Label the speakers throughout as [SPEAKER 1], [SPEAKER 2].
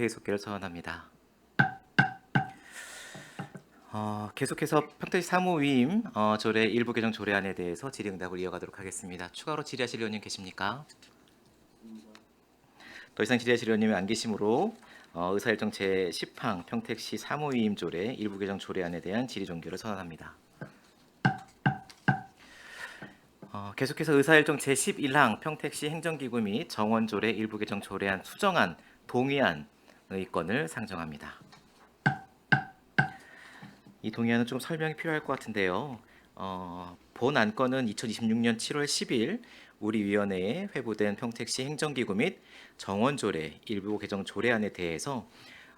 [SPEAKER 1] 회의 속기를 선언합니다. 계속해서 평택시 사무위임 조례 일부 개정 조례안에 대해서 질의응답을 이어가도록 하겠습니다. 추가로 질의하실 의원님 계십니까? 더 이상 질의하실 의원님이 안 계시므로 의사일정 제10항 평택시 사무위임 조례 일부 개정 조례안에 대한 질의 종결을 선언합니다. 계속해서 의사일정 제11항 평택시 행정기구 및 정원조례 일부 개정 조례안 수정안 동의안 의건을 상정합니다. 이 동의안은 좀 설명이 필요할 것 같은데요. 본 안건은 2026년 7월 10일 우리 위원회에 회부된 평택시 행정기구 및 정원조례 일부 개정 조례안에 대해서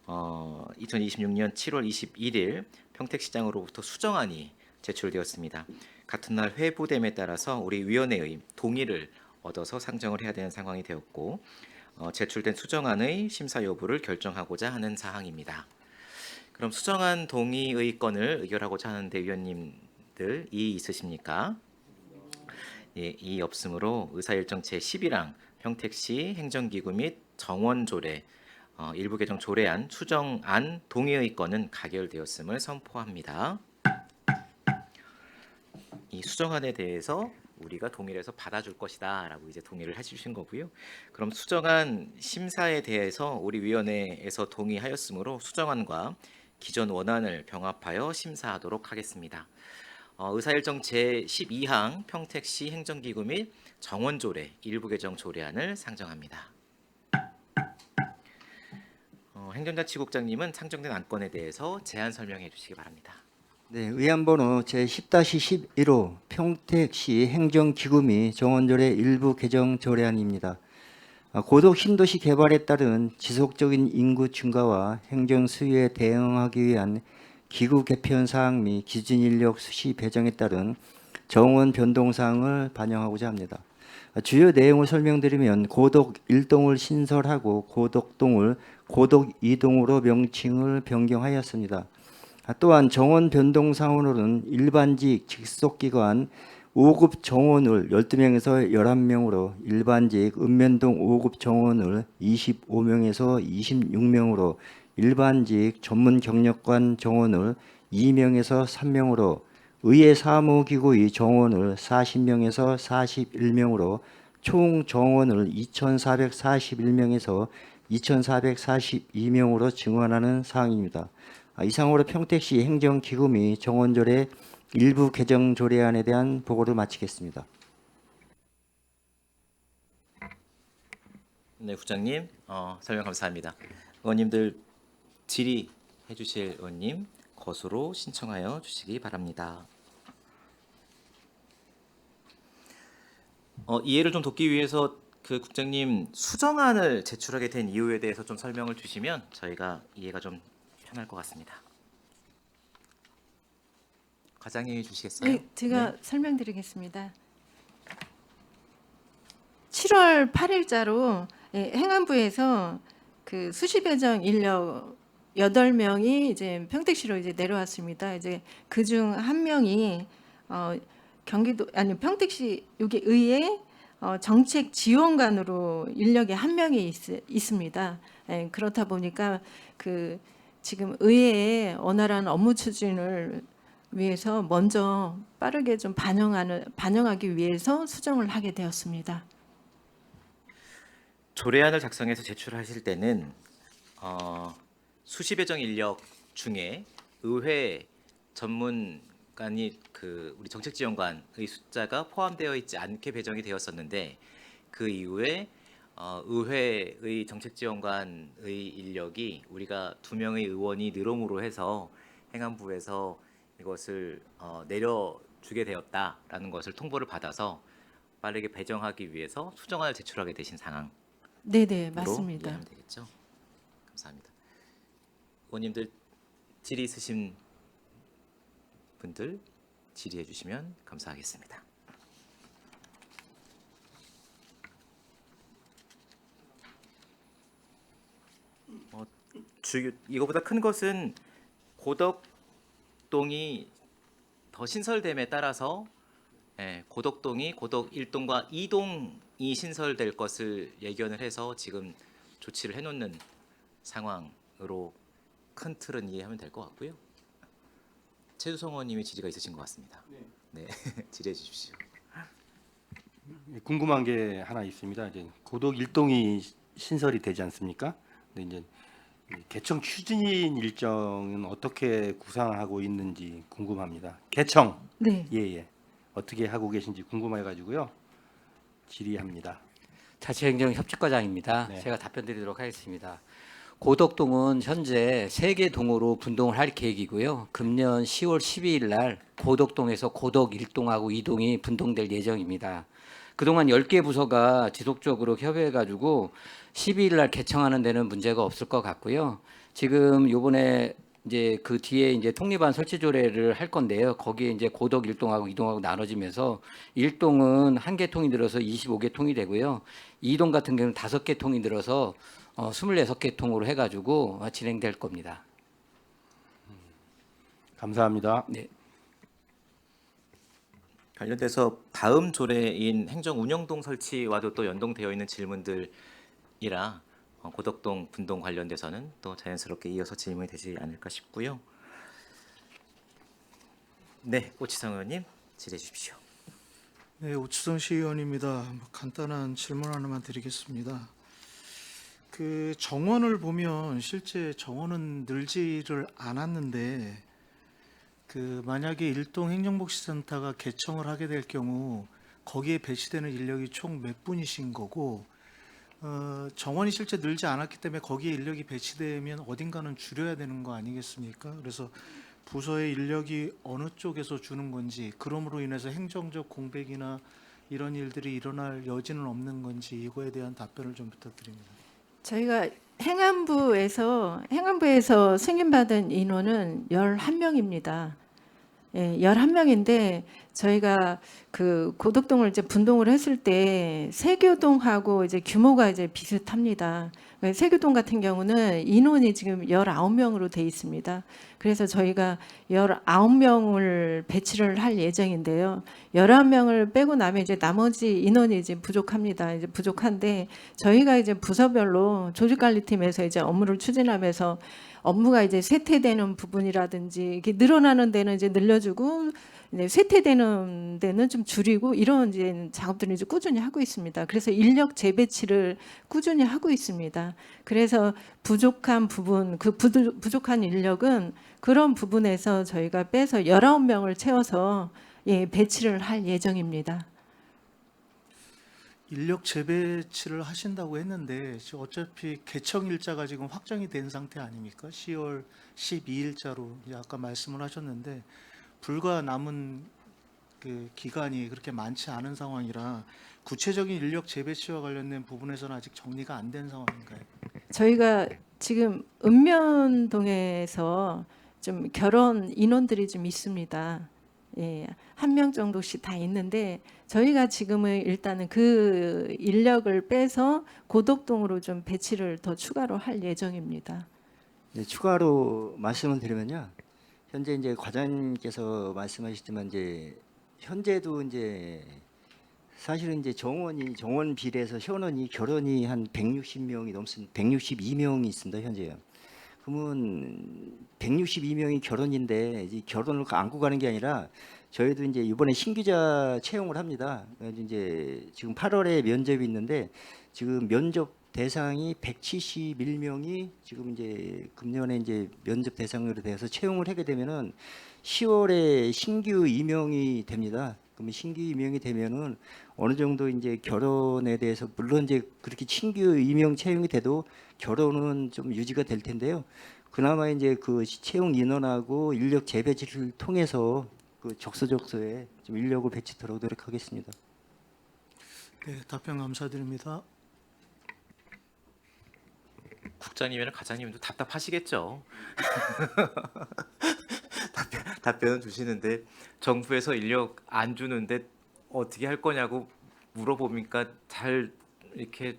[SPEAKER 1] 2026년 7월 21일 평택시장으로부터 수정안이 제출되었습니다. 같은 날 회부됨에 따라서 우리 위원회의 동의를 얻어서 상정을 해야 되는 상황이 되었고 제출된 수정안의 심사 여부를 결정하고자 하는 사항입니다. 그럼 수정안 동의의 건을 의결하고자 하는데 위원님들 이의 있으십니까? 예, 이의 없으므로 의사일정 제11항 평택시 행정기구 및 정원조례 일부 개정 조례안 수정안 동의의 건은 가결되었음을 선포합니다. 이 수정안에 대해서 우리가 동의를 해서 받아줄 것이다라고 이제 동의를 해주신 거고요. 그럼 수정안 심사에 대해서 우리 위원회에서 동의하였으므로 수정안과 기존 원안을 병합하여 심사하도록 하겠습니다. 의사일정 제12항 평택시 행정기구 및 정원조례 일부 개정 조례안을 상정합니다. 행정자치국장님은 상정된 안건에 대해서 제안 설명해 주시기 바랍니다.
[SPEAKER 2] 네, 의안번호 제10-11호 평택시 행정기구 및 정원조례 일부 개정 조례안입니다. 고독 신도시 개발에 따른 지속적인 인구 증가와 행정 수요에 대응하기 위한 기구 개편 사항 및 기준 인력 수시 배정에 따른 정원 변동 사항을 반영하고자 합니다. 주요 내용을 설명드리면 고독 1동을 신설하고 고독동을 고독 2동으로 명칭을 변경하였습니다. 또한 정원 변동 사항으로는 일반직 직속기관 5급 정원을 12명에서 11명으로 일반직 읍면동 5급 정원을 25명에서 26명으로 일반직 전문 경력관 정원을 2명에서 3명으로 의회 사무기구의 정원을 40명에서 41명으로 총 정원을 2,441명에서 2,442명으로 증원하는 사항입니다. 이상으로 평택시 행정기구 및 정원조례 일부 개정 조례안에 대한 보고를 마치겠습니다.
[SPEAKER 1] 네, 국장님 설명 감사합니다. 의원님들 질의해 주실 의원님 거수로 신청하여 주시기 바랍니다. 이해를 좀 돕기 위해서 그 국장님 수정안을 제출하게 된 이유에 대해서 좀 설명을 주시면 저희가 이해가 좀 편할 것 같습니다. 과장님이 주시겠어요?
[SPEAKER 3] 네, 제가
[SPEAKER 1] 네.
[SPEAKER 3] 설명드리겠습니다. 7월 8일자로 행안부에서 그 수시 배정 인력 8명이 이제 평택시로 이제 내려왔습니다. 이제 그중 한 명이 경기도 아니 평택시 여기 의회 정책 지원관으로 인력이 한 명이 있습니다. 그렇다 보니까 그 지금 의회의 원활한 업무 추진을 위해서 먼저 빠르게 좀 반영하기 위해서 수정을 하게 되었습니다.
[SPEAKER 1] 조례안을 작성해서 제출하실 때는 수시 배정 인력 중에 의회 전문관이 그 우리 정책지원관의 숫자가 포함되어 있지 않게 배정이 되었었는데 그 이후에 의회의 정책지원관의 인력이 우리가 2명의 의원이 늘음으로 해서 행안부에서 이것을 내려주게 되었다라는 것을 통보를 받아서 빠르게 배정하기 위해서 수정안을 제출하게 되신 상황.
[SPEAKER 3] 네네, 맞습니다.
[SPEAKER 1] 이해하면 되겠죠? 감사합니다. 의원님들 질의 있으신 분들 질의해 주시면 감사하겠습니다. 이거보다 큰 것은 고덕동이 더 신설됨에 따라서 고덕동이 고덕 1동과 2동이 신설될 것을 예견을 해서 지금 조치를 해놓는 상황으로 큰 틀은 이해하면 될 것 같고요. 최수성 의원님이 질의가 있으신 것 같습니다. 네, 질의해 주십시오.
[SPEAKER 4] 궁금한 게 하나 있습니다. 이제 고독 일동이 신설이 되지 않습니까? 근데 이제 이 개청 추진 일정은 어떻게 구상하고 있는지 궁금합니다. 개청
[SPEAKER 3] 네.
[SPEAKER 4] 예예 어떻게 하고 계신지 궁금해가지고요 질의합니다.
[SPEAKER 5] 자치행정협직과장입니다.
[SPEAKER 4] 네.
[SPEAKER 5] 제가 답변 드리도록 하겠습니다. 고덕동은 현재 3개 동으로 분동을 할 계획이고요. 금년 10월 12일 날 고덕동에서 고덕 1동하고 2동이 분동될 예정입니다. 그동안 10개 부서가 지속적으로 협의해가지고 12일 날 개청하는 데는 문제가 없을 것 같고요. 지금 요번에 이제 그 뒤에 이제 통립안 설치 조례를 할 건데요. 거기에 이제 고덕 1동하고 2동하고 나눠지면서 1동은 1개 통이 늘어서 25개 통이 되고요. 2동 같은 경우는 5개 통이 늘어서 26개 통으로 해가지고 진행될 겁니다.
[SPEAKER 4] 감사합니다.
[SPEAKER 5] 네.
[SPEAKER 1] 관련돼서 다음 조례인 행정운영동 설치와도 또 연동되어 있는 질문들이라 고덕동 분동 관련돼서는 또 자연스럽게 이어서 질문이 되지 않을까 싶고요. 네, 오치성 의원님 질의해 주십시오.
[SPEAKER 6] 네, 오추성 시의원입니다. 간단한 질문 하나만 드리겠습니다. 그 정원을 보면 실제 정원은 늘지를 않았는데 그 만약에 일동 행정복지센터가 개청을 하게 될 경우 거기에 배치되는 인력이 총 몇 분이신 거고 정원이 실제 늘지 않았기 때문에 거기에 인력이 배치되면 어딘가는 줄여야 되는 거 아니겠습니까? 그래서 부서의 인력이 어느 쪽에서 주는 건지 그럼으로 인해서 행정적 공백이나 이런 일들이 일어날 여지는 없는 건지 이거에 대한 답변을 좀 부탁드립니다.
[SPEAKER 3] 저희가 행안부에서 승인받은 인원은 11명입니다. 예, 11명인데 저희가 그 고덕동을 이제 분동을 했을 때 세교동하고 이제 규모가 이제 비슷합니다. 세교동 같은 경우는 인원이 지금 19명으로 돼 있습니다. 그래서 저희가 19명을 배치를 할 예정인데요. 11명을 빼고 나면 이제 나머지 인원이 이제 부족합니다. 이제 부족한데 저희가 이제 부서별로 조직관리팀에서 이제 업무를 추진하면서 업무가 이제 쇠퇴되는 부분이라든지 이렇게 늘어나는 데는 이제 늘려주고 이제 쇠퇴되는 데는 좀 줄이고 이런 이제 작업들을 이제 꾸준히 하고 있습니다. 그래서 인력 재배치를 꾸준히 하고 있습니다. 그래서 부족한 부분, 그 부족한 인력은 그런 부분에서 저희가 빼서 19명을 채워서 예, 배치를 할 예정입니다.
[SPEAKER 6] 인력 재배치를 하신다고 했는데 지금 어차피 개청 일자가 지금 확정이 된 상태 아닙니까? 10월 12일자로 아까 말씀을 하셨는데 불과 남은 그 기간이 그렇게 많지 않은 상황이라 구체적인 인력 재배치와 관련된 부분에서는 아직 정리가 안 된 상황인가요?
[SPEAKER 3] 저희가 지금 읍면동에서 좀 결혼 인원들이 좀 있습니다. 예, 1명 정도씩 다 있는데 저희가 지금은 일단은 그 인력을 빼서 고덕동으로 좀 배치를 더 추가로 할 예정입니다.
[SPEAKER 2] 네, 추가로 말씀을 드리면요. 현재 이제 과장님께서 말씀하셨지만 이제 현재도 이제 사실은 이제 정원 비례해서 현원이 결혼이 한 160명이 넘습니다. 162명이 있습니다, 현재요. 그러면 162명이 결혼인데 이제 결혼을 안고 가는 게 아니라 저희도 이제 이번에 신규자 채용을 합니다. 그래서 이제 지금 8월에 면접이 있는데 지금 면접 대상이 171명이 지금 이제 금년에 이제 면접 대상으로 돼서 채용을 하게 되면은 10월에 신규 임용이 됩니다. 그러면 신규 임용이 되면은 어느 정도 이제 결혼에 대해서 물론 이제 그렇게 신규 임용 채용이 돼도 결혼은 좀 유지가 될 텐데요. 그나마 이제 그 채용 인원하고 인력 재배치를 통해서 그 적소에 좀 인력을 배치 들어오도록 하겠습니다.
[SPEAKER 6] 네, 답변 감사드립니다.
[SPEAKER 1] 국장님이나 과장님도 답답하시겠죠. 답변은 주시는데 정부에서 인력 안 주는데 어떻게 할 거냐고 물어보니까 잘 이렇게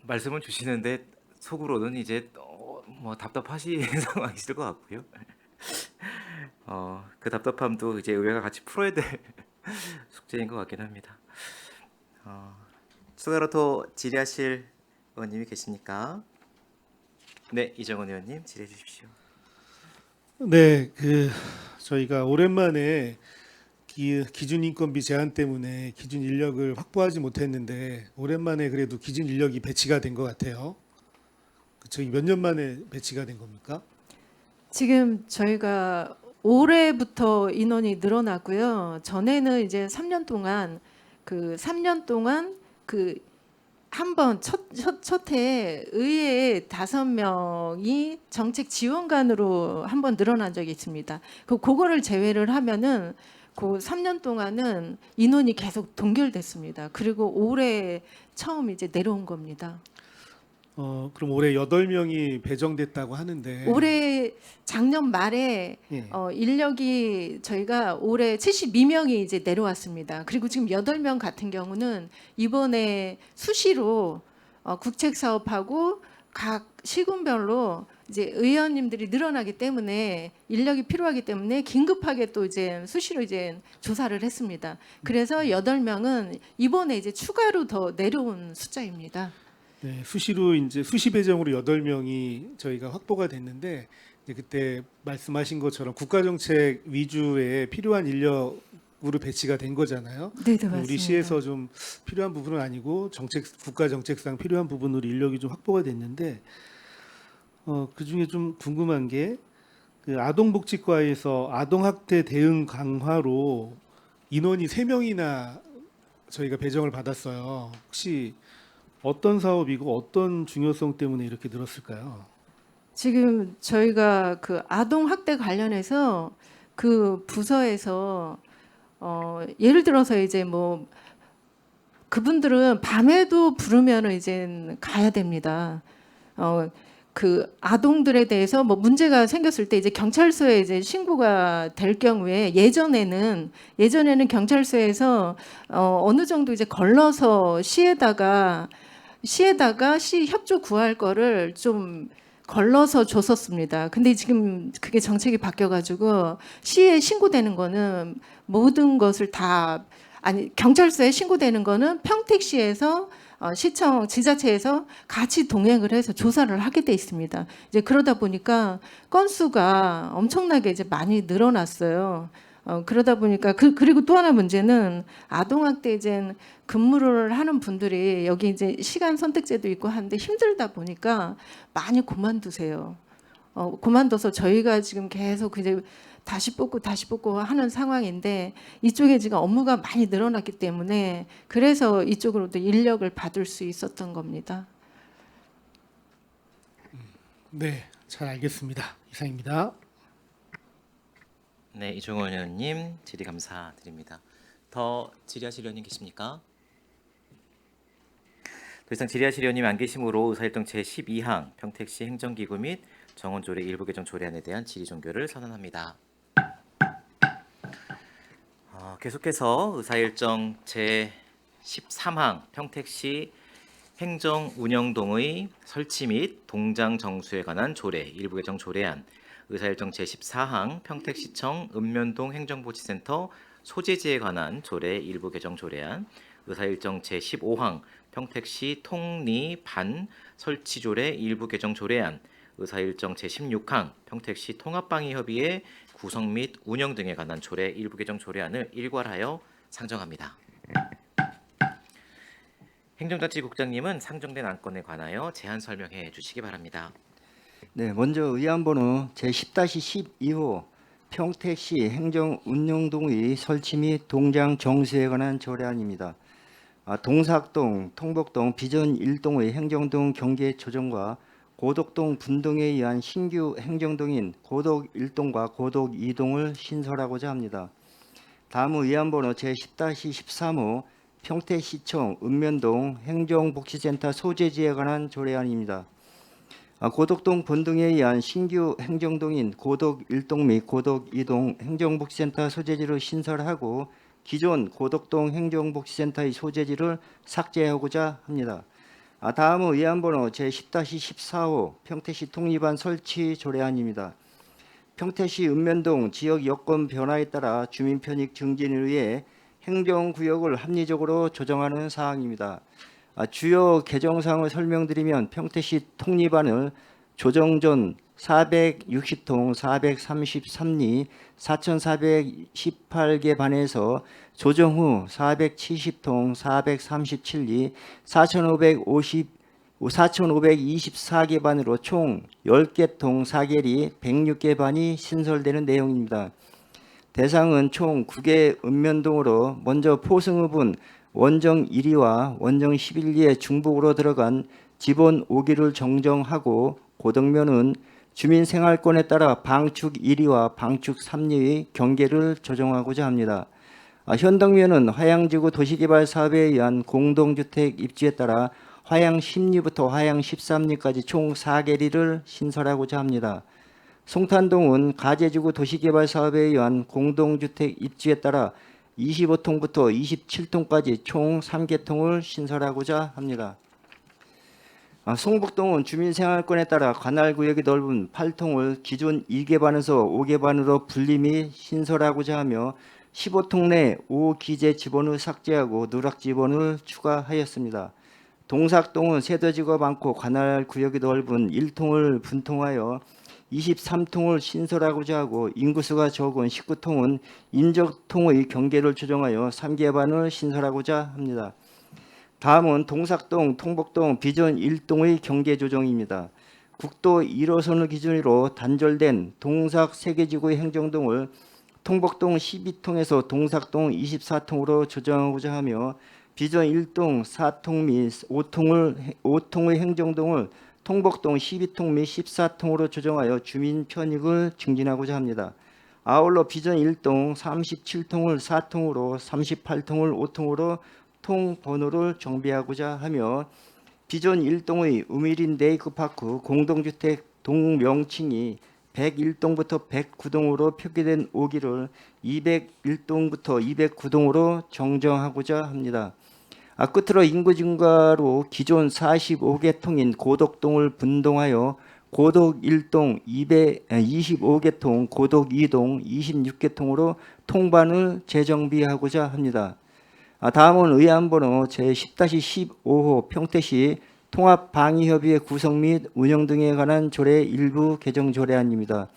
[SPEAKER 1] 말씀을 주시는데 속으로는 이제 뭐 답답하신 상황이실 것 같고요. 그 답답함도 이제 의회가 같이 풀어야 될 숙제인 것 같긴 합니다. 추가로 더 질의하실 의원님이 계십니까? 네, 이정원 의원님 질의해 주십시오.
[SPEAKER 7] 네, 저희가 오랜만에 기준 인건비 제한 때문에 기준 인력을 확보하지 못했는데 오랜만에 그래도 기준 인력이 배치가 된 것 같아요. 저희 몇 년 만에 배치가 된 겁니까?
[SPEAKER 3] 지금 저희가 올해부터 인원이 늘어나고요. 전에는 이제 3년 동안 그 한 번 첫해 의회에 5명이 정책 지원관으로 한 번 늘어난 적이 있습니다. 그거를 제외를 하면은 그 3년 동안은 인원이 계속 동결됐습니다. 그리고 올해 처음 이제 내려온 겁니다.
[SPEAKER 7] 그럼 올해 8명이 배정됐다고 하는데
[SPEAKER 3] 올해 작년 말에
[SPEAKER 7] 예.
[SPEAKER 3] 인력이 저희가 올해 72명이 이제 내려왔습니다. 그리고 지금 8명 같은 경우는 이번에 수시로 국책 사업하고 각 시군별로 이제 의원님들이 늘어나기 때문에 인력이 필요하기 때문에 긴급하게 또 이제 수시로 이제 조사를 했습니다. 그래서 8명은 이번에 이제 추가로 더 내려온 숫자입니다.
[SPEAKER 7] 네, 수시로 이제 수시 배정으로 8명이 저희가 확보가 됐는데 이제 그때 말씀하신 것처럼 국가정책 위주의 필요한 인력으로 배치가 된 거잖아요.
[SPEAKER 3] 네, 맞습니다.
[SPEAKER 7] 우리 시에서 좀 필요한 부분은 아니고 국가 정책상 필요한 부분으로 인력이 좀 확보가 됐는데 그 중에 좀 궁금한 게 그 아동복지과에서 아동학대 대응 강화로 인원이 3명이나 저희가 배정을 받았어요. 혹시 어떤 사업이고 어떤 중요성 때문에 이렇게 늘었을까요?
[SPEAKER 3] 지금 저희가 그 아동 학대 관련해서 그 부서에서 예를 들어서 이제 뭐 그분들은 밤에도 부르면은 이제 가야 됩니다. 그 아동들에 대해서 뭐 문제가 생겼을 때 이제 경찰서에 이제 신고가 될 경우에 예전에는 경찰서에서 어느 정도 이제 걸러서 시에다가 시 협조 구할 거를 좀 걸러서 줬었습니다. 근데 지금 그게 정책이 바뀌어가지고 시에 신고되는 거는 모든 것을 다 경찰서에 신고되는 거는 평택시에서 시청 지자체에서 같이 동행을 해서 조사를 하게 돼 있습니다. 이제 그러다 보니까 건수가 엄청나게 이제 많이 늘어났어요. 그러다 보니까 그리고 또 하나 문제는 아동학대 이제 근무를 하는 분들이 여기 이제 시간 선택제도 있고 하는데 힘들다 보니까 많이 그만두세요. 그만둬서 저희가 지금 계속 이제 다시 뽑고 하는 상황인데 이쪽에 지금 업무가 많이 늘어났기 때문에 그래서 이쪽으로도 인력을 받을 수 있었던 겁니다.
[SPEAKER 7] 네, 잘 알겠습니다. 이상입니다.
[SPEAKER 1] 네, 이종원 의원님 질의 감사드립니다. 더 질의하실 의원님 계십니까? 더 이상 질의하실 의원님 안 계시므로 의사일정 제12항 평택시 행정기구 및 정원조례 일부 개정 조례안에 대한 질의 종결을 선언합니다. 계속해서 의사일정 제13항 평택시 행정운영동의 설치 및 동장 정수에 관한 조례 일부 개정 조례안, 의사일정 제14항 평택시청 읍면동 행정복지센터 소재지에 관한 조례 일부 개정 조례안, 의사일정 제15항 평택시 통리 반 설치 조례 일부 개정 조례안, 의사일정 제16항 평택시 통합방위협의회 구성 및 운영 등에 관한 조례 일부 개정 조례안을 일괄하여 상정합니다. 행정자치국장님은 상정된 안건에 관하여 제안 설명해 주시기 바랍니다.
[SPEAKER 2] 네, 먼저 의안번호 제10-12호 평택시 행정운영동의 설치 및 동장 정수에 관한 조례안입니다. 동삭동, 통복동, 비전 1동의 행정동 경계 조정과 고덕동 분동에 의한 신규 행정동인 고덕 1동과 고덕 2동을 신설하고자 합니다. 다음 의안번호 제10-13호 평택시청 읍면동 행정복지센터 소재지에 관한 조례안입니다. 고덕동 분동에 의한 신규 행정동인 고덕 1동 및 고덕 2동 행정복지센터 소재지를 신설하고 기존 고덕동 행정복지센터의 소재지를 삭제하고자 합니다. 다음은 의안번호 제10-14호 평택시 통리반 설치 조례안입니다. 평택시 읍면동 지역 여건 변화에 따라 주민 편익 증진을 위해 행정구역을 합리적으로 조정하는 사항입니다. 주요 개정사항을 설명드리면 평택시 통리반을 조정전 460통 433리 4,418개 반에서 조정 후 470통 437리 4,524개 반으로 총 10개 통 4계리 106개 반이 신설되는 내용입니다. 대상은 총 9개 읍면동으로 먼저 포승읍은 원정 1위와 원정 11리의 중북으로 들어간 지본 5기를 정정하고 고덕면은 주민생활권에 따라 방축 1위와 방축 3리의 경계를 조정하고자 합니다. 현덕면은 화양지구 도시개발 사업에 의한 공동주택 입지에 따라 화양 10리부터 화양 13리까지 총 4계리를 신설하고자 합니다. 송탄동은 가재지구 도시개발 사업에 의한 공동주택 입지에 따라 25통부터 27통까지 총 3개통을 신설하고자 합니다. 송북동은 주민생활권에 따라 관할구역이 넓은 8통을 기존 2개 반에서 5개 반으로 분리 및 신설하고자 하며 15통 내 5기재 지번을 삭제하고 누락 지번을 추가하였습니다. 동삭동은 세대지구가 많고 관할구역이 넓은 1통을 분통하여 23통을 신설하고자 하고 인구수가 적은 19통은 인적통의 경계를 조정하여 3개 반을 신설하고자 합니다. 다음은 동삭동, 통복동, 비전 1동의 경계 조정입니다. 국도 1호선을 기준으로 단절된 동삭 세계지구의 행정동을 통복동 12통에서 동삭동 24통으로 조정하고자 하며 비전 1동 4통 및 5통의 행정동을 통복동 12통 및 14통으로 조정하여 주민 편익을 증진하고자 합니다. 아울러 비전 1동 37통을 4통으로 38통을 5통으로 통 번호를 정비하고자 하며 비전 1동의 우미린 레이크파크 공동주택 동명칭이 101동부터 109동으로 표기된 5기를 201동부터 209동으로 정정하고자 합니다. 끝으로 인구 증가로 기존 45개 통인 고덕동을 분동하여 고덕 1동 25개 통, 고덕 2동 26개 통으로 통반을 재정비하고자 합니다. 다음은 의안번호 제10-15호 평택시 통합방위협의회 구성 및 운영 등에 관한 조례 일부 개정 조례안입니다.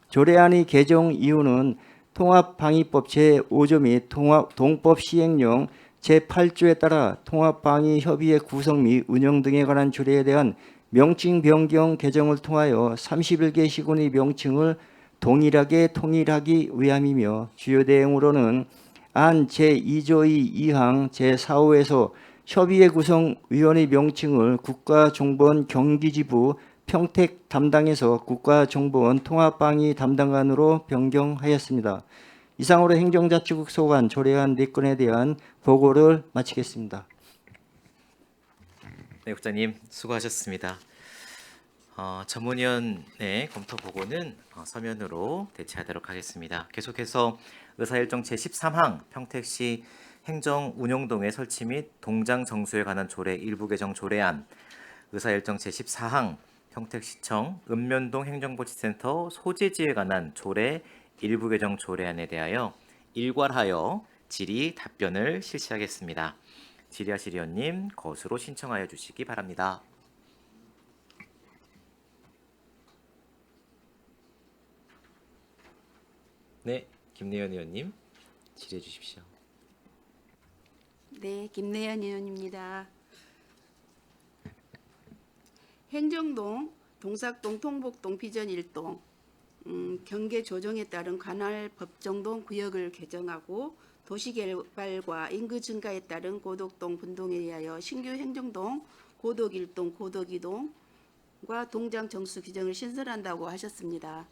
[SPEAKER 2] 조례안의 개정 이유는 통합방위법 제5조 및 동법 시행령 제8조에 따라 통합방위협의회 구성 및 운영 등에 관한 조례에 대한 명칭 변경 개정을 통하여 31개 시군의 명칭을 동일하게 통일하기 위함이며 주요 내용으로는 안 제2조의 2항 제4호에서 협의회 구성위원회 명칭을 국가정보원 경기지부 평택 담당에서 국가정보원 통합방위 담당관으로 변경하였습니다. 이상으로 행정자치국 소관 조례안 4건에 대한 보고를 마치겠습니다.
[SPEAKER 1] 네, 국장님 수고하셨습니다. 전문위원회 검토 보고는 서면으로 대체하도록 하겠습니다. 계속해서 의사일정 제13항 평택시 행정운용동의 설치 및 동장 정수에 관한 조례 일부 개정 조례안, 의사일정 제14항 평택시청 읍면동 행정복지센터 소재지에 관한 조례 일부 개정 조례안에 대하여 일괄하여 질의 답변을 실시하겠습니다. 질의하실 위원님 거수로 신청하여 주시기 바랍니다. 네, 김내연 의원님 질의해 주십시오.
[SPEAKER 8] 네, 김내연 의원입니다. 행정동, 동삭동, 통복동, 비전 1동 경계 조정에 따른 관할 법정동 구역을 개정하고 도시개발과 인구 증가에 따른 고덕동 분동에 의하여 신규 행정동, 고덕 1동, 고덕 2동과 동장 정수 규정을 신설한다고 하셨습니다.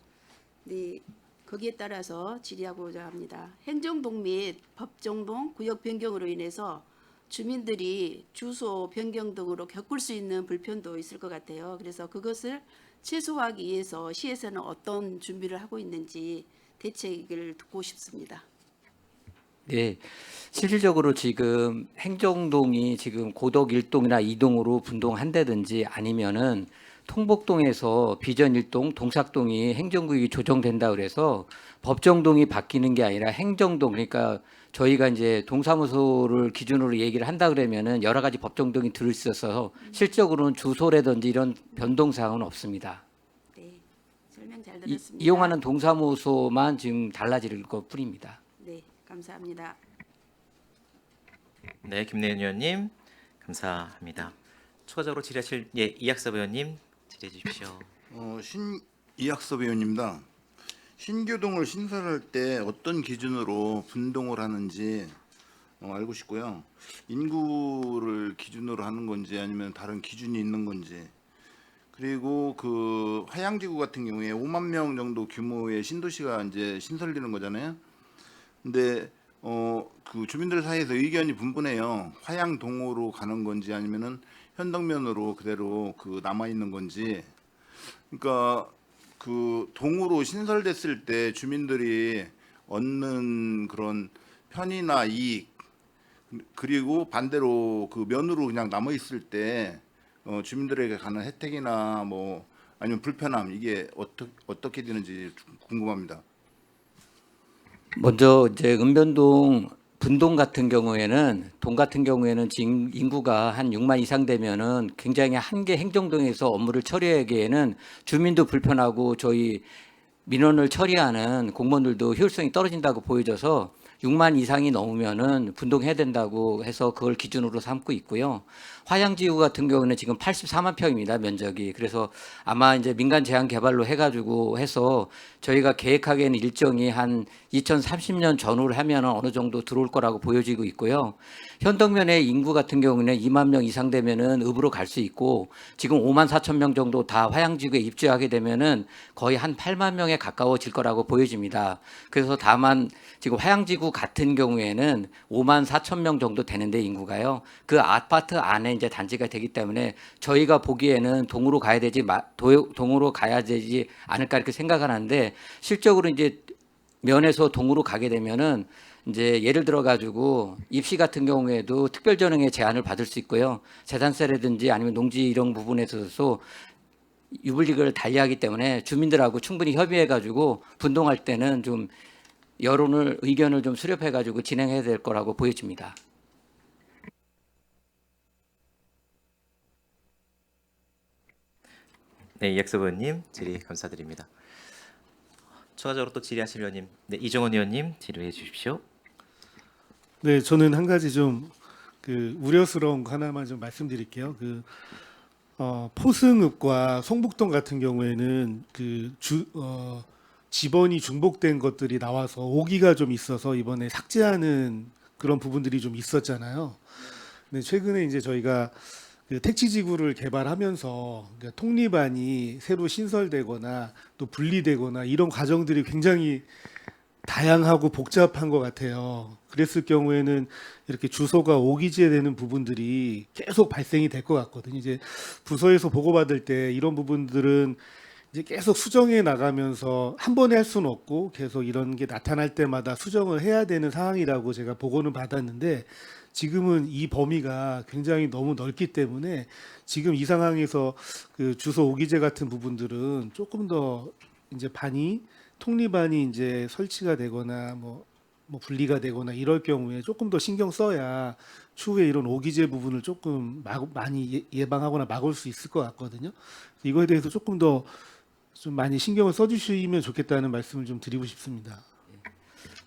[SPEAKER 8] 네, 거기에 따라서 질의하고자 합니다. 행정동 및 법정동 구역 변경으로 인해서 주민들이 주소 변경 등으로 겪을 수 있는 불편도 있을 것 같아요. 그래서 그것을 최소화하기 위해서 시에서는 어떤 준비를 하고 있는지 대책을 듣고 싶습니다.
[SPEAKER 5] 네, 실질적으로 지금 행정동이 지금 고덕 1동이나 2동으로 분동한다든지 아니면은 통복동에서 비전 1동, 동삭동이 행정구역이 조정된다 그래서 법정동이 바뀌는 게 아니라 행정동, 그러니까 저희가 이제 동사무소를 기준으로 얘기를 한다 그러면은 여러 가지 법정동이 들을 수 있어서 실적으로는 주소라든지 이런 변동 사항은 없습니다.
[SPEAKER 8] 네, 설명 잘 들었습니다.
[SPEAKER 5] 이용하는 동사무소만 지금 달라질 것 뿐입니다.
[SPEAKER 8] 네, 감사합니다.
[SPEAKER 1] 네, 김내연 의원님 감사합니다. 추가적으로 질의하실 이학섭 의원님 질의해 주십시오.
[SPEAKER 9] 이학섭 의원입니다. 신교동을 신설할 때 어떤 기준으로 분동을 하는지 알고 싶고요. 인구를 기준으로 하는 건지 아니면 다른 기준이 있는 건지. 그리고 그 화양지구 같은 경우에 5만 명 정도 규모의 신도시가 이제 신설되는 거잖아요. 근데 그 주민들 사이에서 의견이 분분해요. 화양동으로 가는 건지 아니면은 현덕면으로 그대로 그 남아 있는 건지. 그러니까 그 동으로 신설됐을 때 주민들이 얻는 그런 편의나 이익, 그리고 반대로 그 면으로 그냥 남아 있을 때 주민들에게 가는 혜택이나 뭐 아니면 불편함, 이게 어떻게 되는지 궁금합니다.
[SPEAKER 5] 먼저 이제 은변동 분동 같은 경우에는 지금 인구가 한 6만 이상 되면은 굉장히 한계 행정동에서 업무를 처리하기에는 주민도 불편하고 저희 민원을 처리하는 공무원들도 효율성이 떨어진다고 보여져서 6만 이상이 넘으면은 분동해야 된다고 해서 그걸 기준으로 삼고 있고요. 화양지구 같은 경우는 지금 84만 평입니다, 면적이. 그래서 아마 이제 민간 제한 개발로 해가지고 해서 저희가 계획하기에는 일정이 한 2030년 전후를 하면 어느 정도 들어올 거라고 보여지고 있고요. 현덕면의 인구 같은 경우는 2만 명 이상 되면은 읍으로 갈 수 있고 지금 5만 4천 명 정도 다 화양지구에 입주하게 되면은 거의 한 8만 명에 가까워질 거라고 보여집니다. 그래서 다만 지금 화양지구 같은 경우에는 5만 4천 명 정도 되는데 인구가요. 그 아파트 안에 이제 단지가 되기 때문에 저희가 보기에는 동으로 가야 되지 않을까 이렇게 생각을 하는데 실적으로 이제 면에서 동으로 가게 되면은 이제 예를 들어 가지고 입시 같은 경우에도 특별 전형의 제한을 받을 수 있고요. 재산세라든지 아니면 농지 이런 부분에 있어서 유불리를 달리하기 때문에 주민들하고 충분히 협의해 가지고 분동할 때는 좀 의견을 좀 수렴해 가지고 진행해야 될 거라고 보여집니다.
[SPEAKER 1] 네, 이학섭 의원님 질의 감사드립니다. 추가적으로 또 질의하실 의원님, 네, 이정원 의원님 질의해 주십시오.
[SPEAKER 7] 네, 저는 한 가지 좀 그 우려스러운 거 하나만 좀 말씀드릴게요. 그 포승읍과 성북동 같은 경우에는 그 지번이 중복된 것들이 나와서 오기가 좀 있어서 이번에 삭제하는 그런 부분들이 좀 있었잖아요. 근데 최근에 이제 저희가 그 택지지구를 개발하면서 그러니까 통리반이 새로 신설되거나 또 분리되거나 이런 과정들이 굉장히 다양하고 복잡한 것 같아요. 그랬을 경우에는 이렇게 주소가 오기재되는 부분들이 계속 발생이 될 것 같거든요. 이제 부서에서 보고받을 때 이런 부분들은 이제 계속 수정해 나가면서 한 번에 할 수는 없고 계속 이런 게 나타날 때마다 수정을 해야 되는 상황이라고 제가 보고는 받았는데 지금은 이 범위가 굉장히 너무 넓기 때문에 지금 이 상황에서 그 주소 오기재 같은 부분들은 조금 더 이제 통리반이 이제 설치가 되거나 뭐 분리가 되거나 이럴 경우에 조금 더 신경 써야 추후에 이런 오기재 부분을 조금 많이 예방하거나 막을 수 있을 것 같거든요. 이거에 대해서 조금 더 좀 많이 신경을 써주시면 좋겠다는 말씀을 좀 드리고 싶습니다.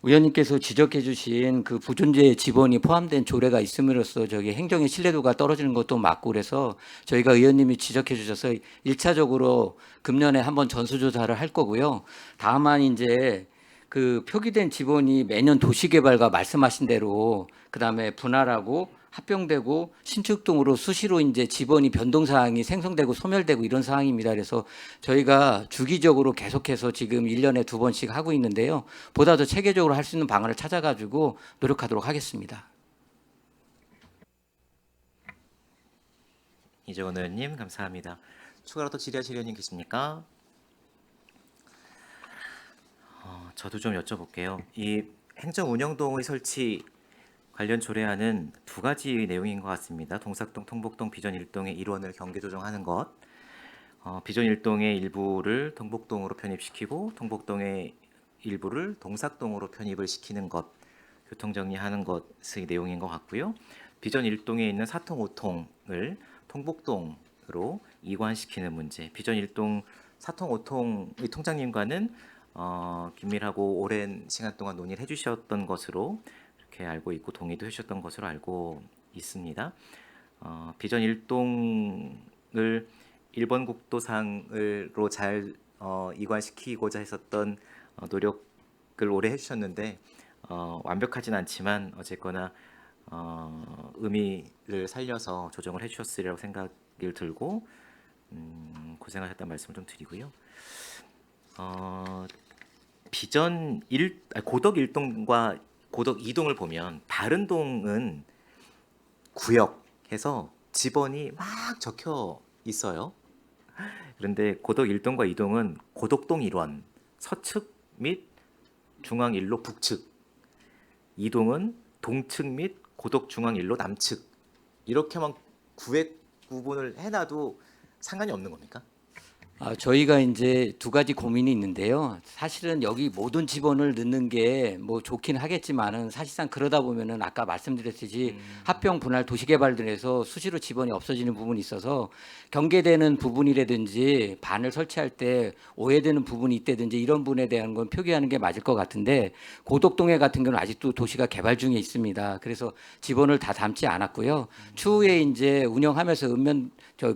[SPEAKER 5] 의원님께서 지적해 주신 그 부존재 지번이 포함된 조례가 있음으로써 저기 행정의 신뢰도가 떨어지는 것도 맞고 그래서 저희가 의원님이 지적해 주셔서 1차적으로 금년에 한번 전수조사를 할 거고요. 다만 이제 그 표기된 지번이 매년 도시개발과 말씀하신 대로 그다음에 분할하고 합병되고 신축 등으로 수시로 이제 지번이 변동 사항이 생성되고 소멸되고 이런 상황입니다. 그래서 저희가 주기적으로 계속해서 지금 1년에 2번씩 하고 있는데요. 보다 더 체계적으로 할 수 있는 방안을 찾아가지고 노력하도록 하겠습니다.
[SPEAKER 1] 이정원 의원님 감사합니다. 추가로 또 질의하실 의원님 계십니까? 저도 좀 여쭤볼게요. 이 행정운영동의 설치 관련 조례안은 두 가지 내용인 것 같습니다. 동삭동, 통복동, 비전 1동의 일원을 경계 조정하는 것, 비전 1동의 일부를 통복동으로 편입시키고 통복동의 일부를 동삭동으로 편입을 시키는 것, 교통정리하는 것의 내용인 것 같고요. 비전 1동에 있는 4통, 5통을 통복동으로 이관시키는 문제, 비전 1동 사통 오통 의 통장님과는 긴밀하고 오랜 시간 동안 논의를 해주셨던 것으로 이렇게 알고 있고 동의도 해주셨던 것으로 알고 있습니다. 비전 1동을 일본 국도상으로 잘 이관시키고자 했었던 노력을 오래 해주셨는데 완벽하진 않지만 어쨌거나 의미를 살려서 조정을 해주셨으리라고 생각이 들고 고생하셨다는 말씀을 좀 드리고요. 비전 고덕 1동과 고덕 2동을 보면 다른 동은 구역해서 지번이 막 적혀 있어요. 그런데 고덕 1동과 2동은 고덕동 일원 서측 및 중앙일로 북측, 2동은 동측 및 고덕 중앙일로 남측 이렇게만 구획 구분을 해놔도 상관이 없는 겁니까?
[SPEAKER 5] 저희가 이제 두 가지 고민이 있는데요. 사실은 여기 모든 지번을 넣는 게 뭐 좋긴 하겠지만은 사실상 그러다 보면은 아까 말씀드렸듯이 합병 분할 도시개발들에서 수시로 지번이 없어지는 부분이 있어서 경계되는 부분이라든지 반을 설치할 때 오해되는 부분이 있다든지 이런 부분에 대한 건 표기하는 게 맞을 것 같은데 고덕동에 같은 경우는 아직도 도시가 개발 중에 있습니다. 그래서 지번을 다 담지 않았고요. 추후에 이제 운영하면서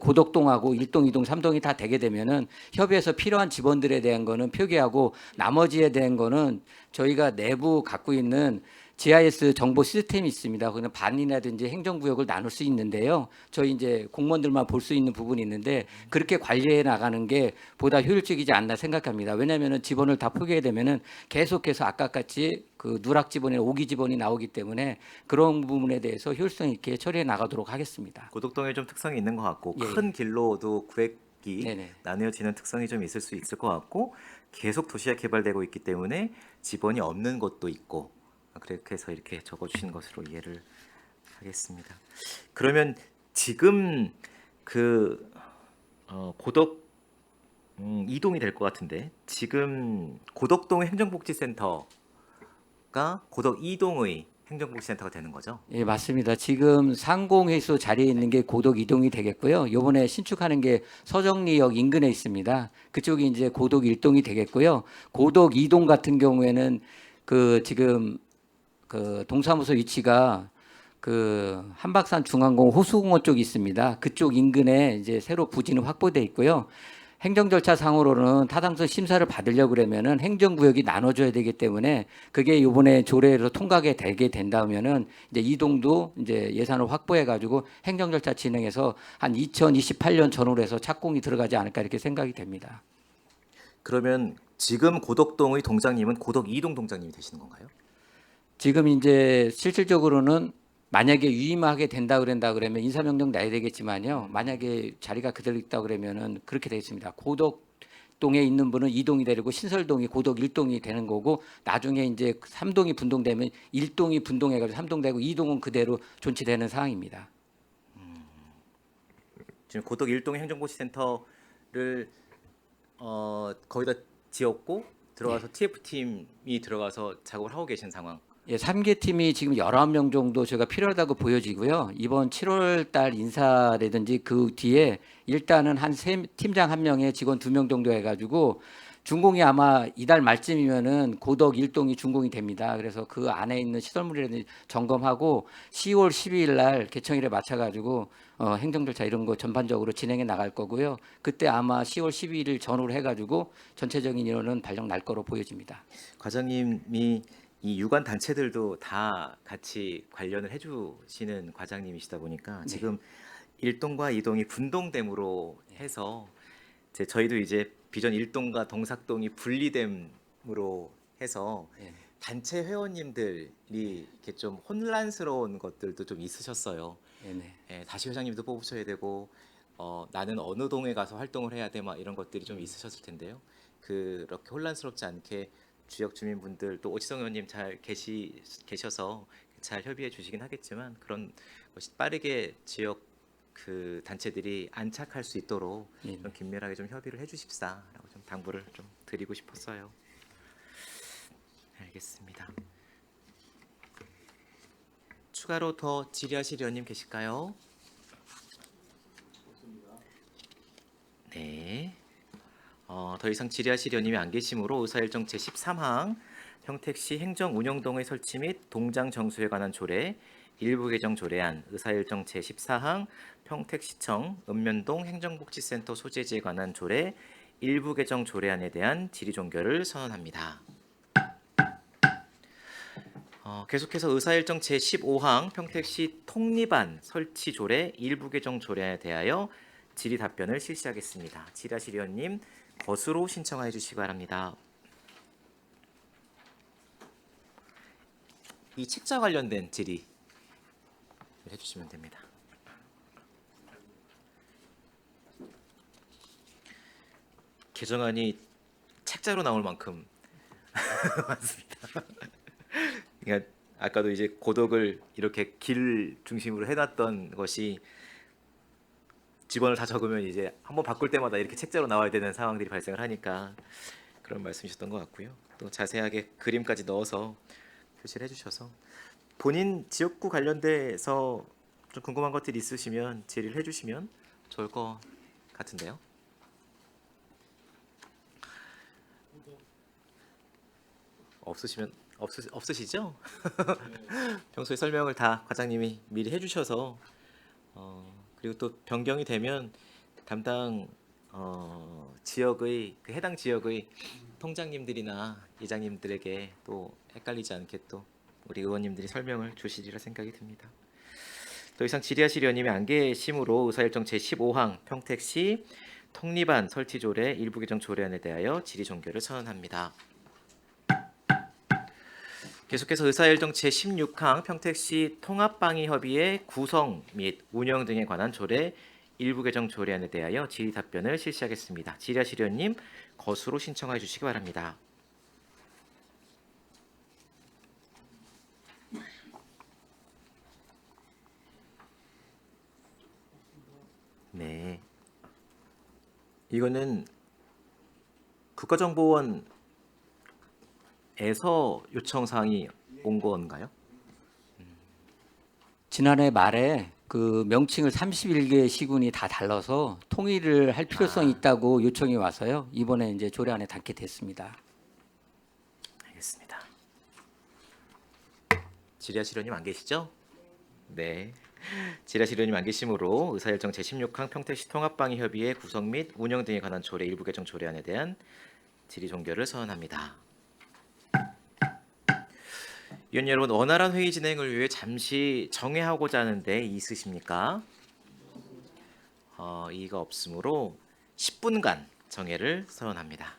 [SPEAKER 5] 고덕동하고 1동, 2동, 3동이 다 되게 되면은 협의해서 필요한 지번들에 대한 거는 표기하고 나머지에 대한 거는 저희가 내부 갖고 있는 GIS 정보 시스템이 있습니다. 그는 반이라든지 행정구역을 나눌 수 있는데요. 저희 이제 공무원들만 볼 수 있는 부분이 있는데 그렇게 관리해 나가는 게 보다 효율적이지 않나 생각합니다. 왜냐하면은 지번을 다 표기해 되면은 계속해서 아까 같이 그 누락 지번이나 오기 지번이 나오기 때문에 그런 부분에 대해서 효율성 있게 처리해 나가도록 하겠습니다.
[SPEAKER 1] 고덕동에 좀 특성이 있는 것 같고
[SPEAKER 5] 예.
[SPEAKER 1] 큰 길로도 구획이
[SPEAKER 5] 네네.
[SPEAKER 1] 나뉘어지는 특성이 좀 있을 수 있을 것 같고 계속 도시가 개발되고 있기 때문에 지번이 없는 곳도 있고 그렇게 해서 이렇게 적어주신 것으로 이해를 하겠습니다. 그러면 지금 그 고덕 2동이 될 것 같은데 지금 고덕동 행정복지센터가 고덕 2동의 행정복지센터가 되는 거죠?
[SPEAKER 5] 예, 맞습니다. 지금 상공회수 자리에 있는 게 고덕 이동이 되겠고요. 이번에 신축하는 게 서정리역 인근에 있습니다. 그쪽이 이제 고덕 1동이 되겠고요. 고덕 2동 같은 경우에는 그 지금 그 동사무소 위치가 그 한박산 중앙공 호수공원 쪽이 있습니다. 그쪽 인근에 이제 새로 부지는 확보돼 있고요. 행정 절차 상으로는 타당성 심사를 받으려고 그러면은 행정구역이 나눠줘야 되기 때문에 그게 이번에 조례로 통과가 되게 된다면은 이제 이동도 이제 예산을 확보해 가지고 행정 절차 진행해서 한 2028년 전후로 해서 착공이 들어가지 않을까 이렇게 생각이 됩니다.
[SPEAKER 1] 그러면 지금 고덕동의 동장님은 고덕 2동 동장님이 되시는 건가요?
[SPEAKER 5] 지금 이제 실질적으로는 만약에 유임하게 된다 그러면 인사명령 나야 되겠지만요. 만약에 자리가 그대로 있다 그러면은 그렇게 되겠습니다. 고덕동에 있는 분은 2동이 되고 신설동이 고덕 1동이 되는 거고 나중에 이제 3동이 분동되면 1동이 분동해가지고 3동 되고 2동은 그대로 존치되는 상황입니다.
[SPEAKER 1] 지금 고덕 1동 행정복지센터를 거기다 지었고 들어가서 TF팀이 들어가서 작업을 하고 계신 상황.
[SPEAKER 5] 예, 3개 팀이 지금 19명 정도 저희가 필요하다고 보여지고요. 이번 7월 달 인사라든지 그 뒤에 일단은 한 팀장 1명에 직원 2명 정도 해가지고 준공이 아마 이달 말쯤이면은 고덕 1동이 준공이 됩니다. 그래서 그 안에 있는 시설물이라든지 점검하고 10월 12일 날 개청일에 맞춰가지고 행정 절차 이런 거 전반적으로 진행해 나갈 거고요. 그때 아마 10월 12일 전후로 해가지고 전체적인 인원은 발령 날 거로 보여집니다.
[SPEAKER 1] 과장님이 이 유관 단체들도 다 같이 관련을 해주시는 과장님이시다 보니까 지금 1동과 2동이 분동됨으로 해서 저희도 이제 비전 1동과 동삭동이 분리됨으로 해서 단체 회원님들이 이렇게 좀 혼란스러운 것들도 좀 있으셨어요.
[SPEAKER 5] 네네.
[SPEAKER 1] 예, 다시 회장님도 뽑으셔야 되고 나는 어느 동에 가서 활동을 해야 돼 막 이런 것들이 좀 있으셨을 텐데요. 그렇게 혼란스럽지 않게 지역 주민분들 또 오지성 의원님 잘 계셔서 잘 협의해 주시긴 하겠지만 그런 것이 빠르게 지역 그 단체들이 안착할 수 있도록 좀 긴밀하게 좀 협의를 해주십사라고 좀 당부를 좀 드리고 싶었어요. 알겠습니다. 추가로 더 질의하실 의원님 계실까요? 네. 더 이상 질의하실 의원님이 안 계시므로 의사일정 제13항 평택시 행정운영동의 설치 및 동장 정수에 관한 조례 일부 개정 조례안, 의사일정 제14항 평택시청 읍면동 행정복지센터 소재지에 관한 조례 일부 개정 조례안에 대한 질의 종결을 선언합니다. 계속해서 의사일정 제15항 평택시 통리반 설치 조례 일부 개정 조례안에 대하여 질의 답변을 실시하겠습니다. 질의하실 의원님 거수로 신청하여 주시기 바랍니다. 이 책자 관련된 질의 해주시면 됩니다. 개정안이 책자로 나올 만큼 많습니다. 그러니까 아까도 이제 고독을 이렇게 길 중심으로 해놨던 것이 직원을 다 적으면 이제 한번 바꿀 때마다 이렇게 책자로 나와야 되는 상황들이 발생을 하니까 그런 말씀이셨던 것 같고요. 또 자세하게 그림까지 넣어서 표시를 해주셔서 본인 지역구 관련돼서 좀 궁금한 것들이 있으시면 질의를 해주시면 좋을 것 같은데요. 없으시죠? 평소에 설명을 다 과장님이 미리 해주셔서 그리고 또 변경이 되면 담당 지역의 그 해당 지역의 통장님들이나 이장님들에게 또 헷갈리지 않게 또 우리 의원님들이 설명을 주시리라 생각이 듭니다. 더 이상 질의하실 의원님이 안 계시므로 의사일정 제15항 평택시 통리반 설치 조례 일부 개정 조례안에 대하여 질의 종결을 선언합니다. 계속해서 의사일정 제16항 평택시 통합방위협의회 구성 및 운영 등에 관한 조례 일부 개정 조례안에 대하여 질의 답변을 실시하겠습니다. 질의하실 의원님 거수로 신청해 주시기 바랍니다. 네, 이거는 국가정보원에서 요청 사항이 온 건가요?
[SPEAKER 5] 지난해 말에 그 명칭을 31개 시군이 다 달라서 통일을 할 필요성이 있다고 요청이 와서요. 이번에 이제 조례안에 담게 됐습니다.
[SPEAKER 1] 알겠습니다. 질의하실 의원님 안 계시죠? 네. 질의하실 의원님 안 계시므로 의사일정 제16항 평택시 통합방위협의회 구성 및 운영 등에 관한 조례 일부 개정 조례안에 대한 질의 종결을 선언합니다. 위원 여러분, 원활한 회의 진행을 위해 잠시 정회하고자 하는데 있으십니까? 이의가 없으므로 10분간 정회를 선언합니다.